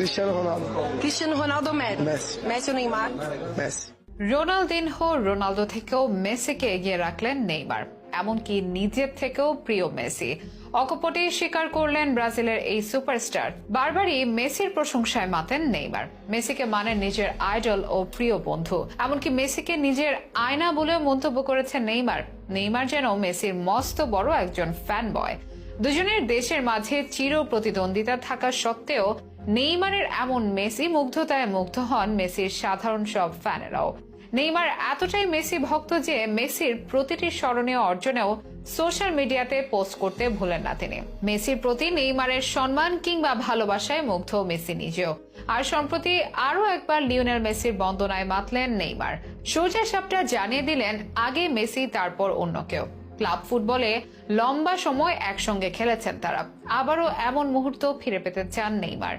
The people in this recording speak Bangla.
Cristiano Ronaldo. Cristiano Ronaldo ou Messi? Messi. Messi ou Neymar? Messi. Ronaldinho Ronaldo থেকেও মেসিকে এগিয়ে রাখলেন নেইমার, এমনকি নিজের থেকেও প্রিয় মেসি। অকপটে স্বীকার করলেন ব্রাজিলের এই সুপারস্টার। বারবারই মেসির প্রশংসায় মাতেন নেইমার। মেসিকে মানেন নিজের আইডল ও প্রিয় বন্ধু, এমনকি মেসিকে নিজের আয়না বলেও মন্তব্য করেছেন নেইমার। নেইমার যেন মেসির মস্ত বড় একজন ফ্যান বয়। দুজনের দেশের মাঝে চির প্রতিদ্বন্দ্বিতা থাকা সত্ত্বেও নেইমারের এমন মেসি মুগ্ধতায় মুগ্ধ হন মেসির সাধারণ সব ফ্যানেরাও। নেইমার এতটাই মেসি ভক্ত যে মেসির প্রতিটি স্মরণীয় অর্জনেও সোশ্যাল মিডিয়াতে পোস্ট করতে ভুলেন না তিনি। মেসির প্রতি নেইমারের সম্মান কিংবা ভালোবাসায় মুগ্ধ মেসি নিজেও। আর সম্প্রতি আরো একবার লিওনেল মেসির বন্দনায় মাতলেন নেইমার। সোজা সাপটা জানিয়ে দিলেন আগে মেসি তারপর অন্য কেউ। ক্লাব ফুটবলে লম্বা সময় একসঙ্গে খেলেছেন তারা, আবারও এমন মুহূর্ত ফিরে পেতে চান নেইমার।